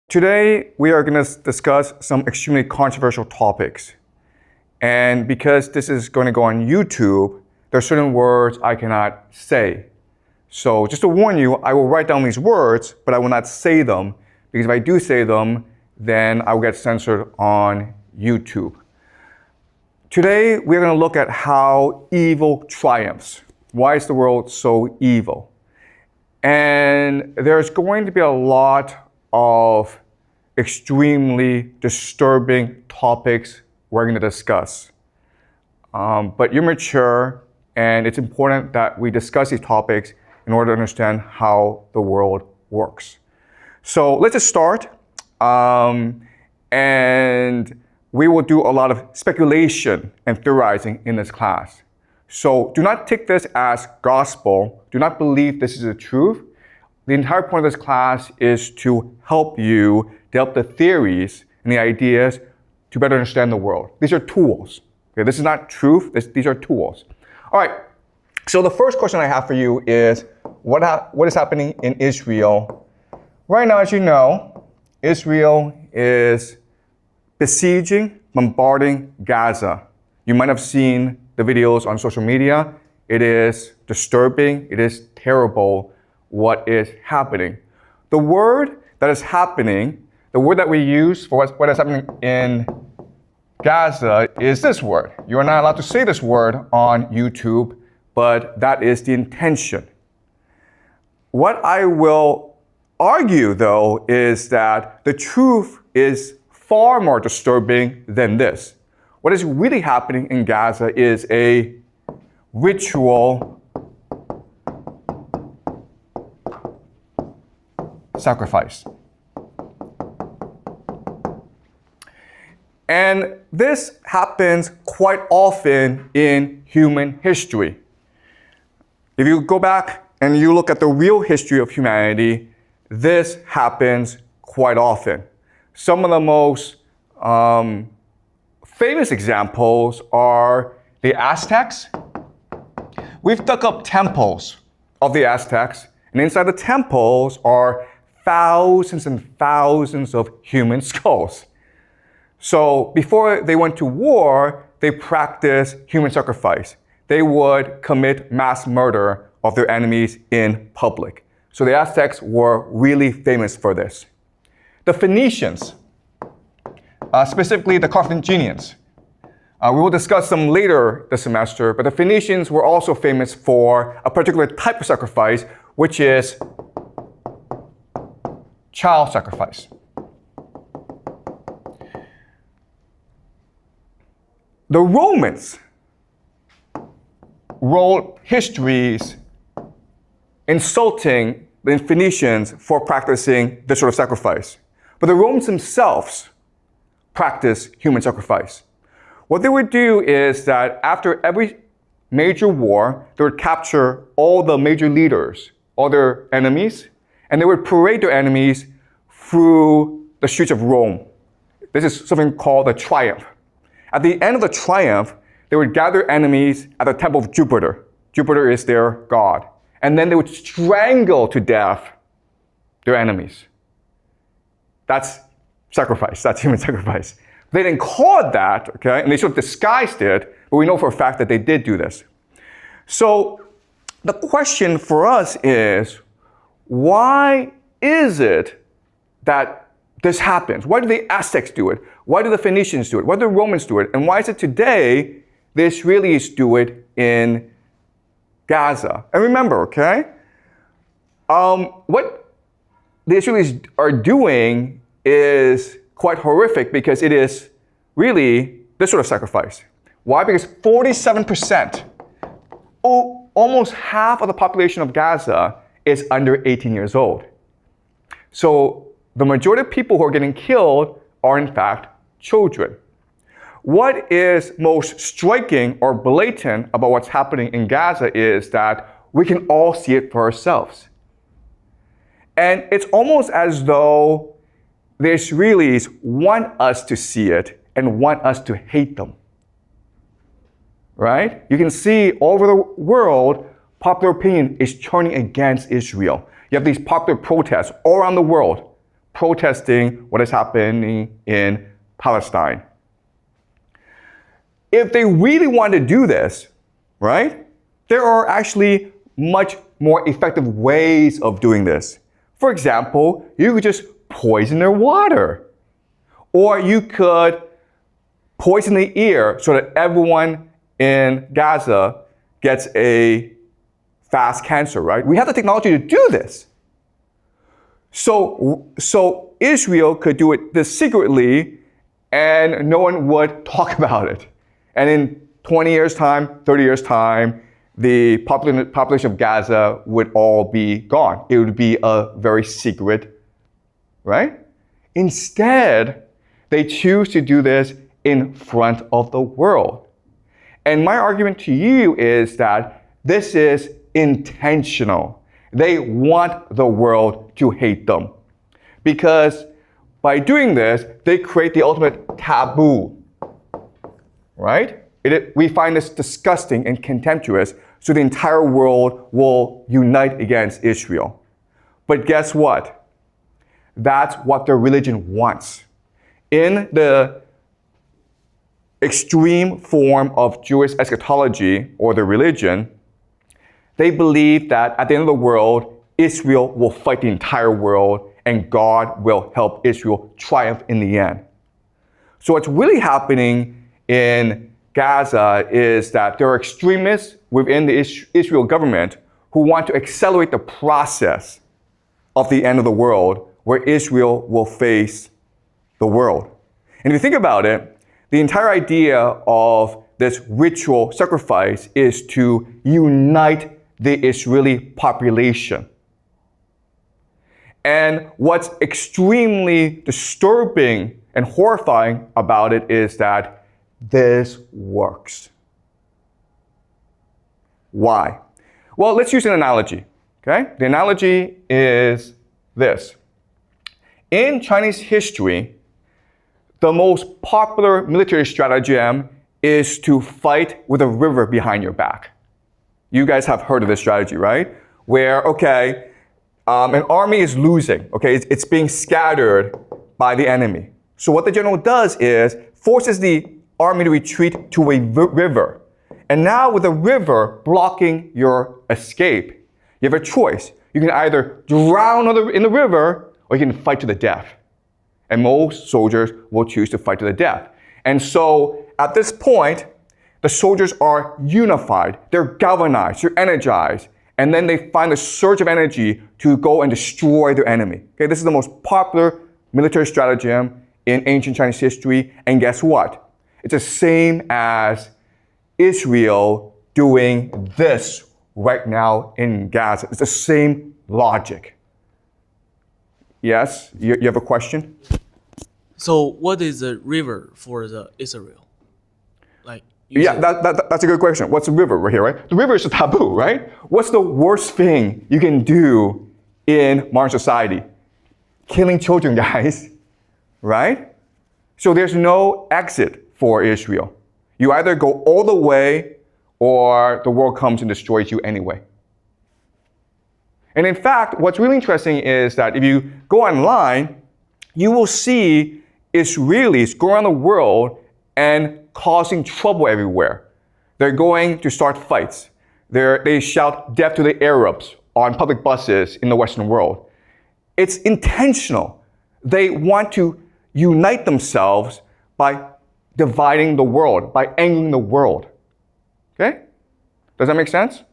Today, we are going to discuss some extremely controversial topics. And because this is going to go on YouTube, there are certain words I cannot say. So just to warn you, I will write down these words, but I will not say them, because if I do say them, then I will get censored on YouTube. Today, we're going to look at how evil triumphs. Why is the world so evil? And there's going to be a lot of extremely disturbing topics we're going to discuss. But you're mature, and it's important that we discuss these topics in order to understand how the world works. So let's just start. And we will do a lot of speculation and theorizing in this class. So do not take this as gospel. Do not believe this is the truth. The entire point of this class is to help you develop the theories and the ideas to better understand the world. These are tools. Okay? This is not truth. These are tools. All right. So the first question I have for you is, what is happening in Israel? Right now, as you know, Israel is besieging, bombarding Gaza. You might have seen the videos on social media. It is disturbing. It is terrible what is happening. The word that is happening, the word that we use for what is happening in Gaza is this word. You are not allowed to say this word on YouTube, but that is the intention. What I will argue, though, is that the truth is far more disturbing than this. What is really happening in Gaza is a ritual sacrifice. And this happens quite often in human history. If you go back and you look at the real history of humanity, this happens quite often. Some of the most famous examples are the Aztecs. We've dug up temples of the Aztecs, and inside the temples are thousands and thousands of human skulls. So before they went to war, they practiced human sacrifice. They would commit mass murder of their enemies in public. So the Aztecs were really famous for this. The Phoenicians, specifically the Carthaginians, we will discuss them later this semester, but the Phoenicians were also famous for a particular type of sacrifice, which is child sacrifice. The Romans wrote histories insulting the Phoenicians for practicing this sort of sacrifice. But the Romans themselves practiced human sacrifice. What they would do is that after every major war, they would capture all the major leaders, all their enemies, and they would parade their enemies through the streets of Rome. This is something called a triumph. At the end of the triumph, they would gather enemies at the temple of Jupiter. Jupiter is their god. And then they would strangle to death their enemies. That's sacrifice. That's human sacrifice. They didn't call it that, okay? And they sort of disguised it, but we know for a fact that they did do this. So the question for us is, why is it that this happens? Why do the Aztecs do it? Why do the Phoenicians do it? Why do the Romans do it? And why is it today the Israelis do it in Gaza? And remember, okay, what the Israelis are doing is quite horrific because it is really this sort of sacrifice. Why? Because 47%, almost half of the population of Gaza is under 18 years old. So the majority of people who are getting killed are in fact children. What is most striking or blatant about what's happening in Gaza is that we can all see it for ourselves. And it's almost as though the Israelis want us to see it and want us to hate them. Right? You can see all over the world, popular opinion is turning against Israel. You have these popular protests all around the world. protesting what is happening in Palestine. If they really want to do this, right, there are actually much more effective ways of doing this. For example, you could just poison their water. Or you could poison the air so that everyone in Gaza gets a fast cancer, right? We have the technology to do this. So Israel could do it this secretly and no one would talk about it. And in 20 years' time, 30 years' time, the population of Gaza would all be gone. It would be a very secret, right? Instead, they choose to do this in front of the world. And my argument to you is that this is intentional. They want the world to hate them. Because by doing this, they create the ultimate taboo, right? We find this disgusting and contemptuous, so the entire world will unite against Israel. But guess what? That's what their religion wants. In the extreme form of Jewish eschatology, or the religion, they believe that at the end of the world, Israel will fight the entire world and God will help Israel triumph in the end. So what's really happening in Gaza is that there are extremists within the Israel government who want to accelerate the process of the end of the world, where Israel will face the world. And if you think about it, the entire idea of this ritual sacrifice is to unite the Israeli population. And what's extremely disturbing and horrifying about it is that this works. Why? Well, let's use an analogy, okay? The analogy is this. In Chinese history, the most popular military stratagem is to fight with a river behind your back. You guys have heard of this strategy, right? Where, okay, an army is losing, okay? It's being scattered by the enemy. So what the general does is forces the army to retreat to a river. And now with the river blocking your escape, you have a choice. You can either drown in the river or you can fight to the death. And most soldiers will choose to fight to the death. And so at this point, the soldiers are unified, they're galvanized, they're energized, and then they find a surge of energy to go and destroy their enemy. Okay, this is the most popular military stratagem in ancient Chinese history, and guess what? It's the same as Israel doing this right now in Gaza. It's the same logic. Yes, you have a question? So what is the river for the Israel? That's a good question. What's the river right here, right? The river is a taboo, right? What's the worst thing you can do in modern society? Killing children, guys, right? So there's no exit for Israel. You either go all the way or the world comes and destroys you anyway. And in fact, what's really interesting is that if you go online, you will see Israelis go around the world and causing trouble everywhere. They're going to start fights. They shout death to the Arabs on public buses in the Western world. It's intentional. They want to unite themselves by dividing the world, by angering the world. Okay? Does that make sense?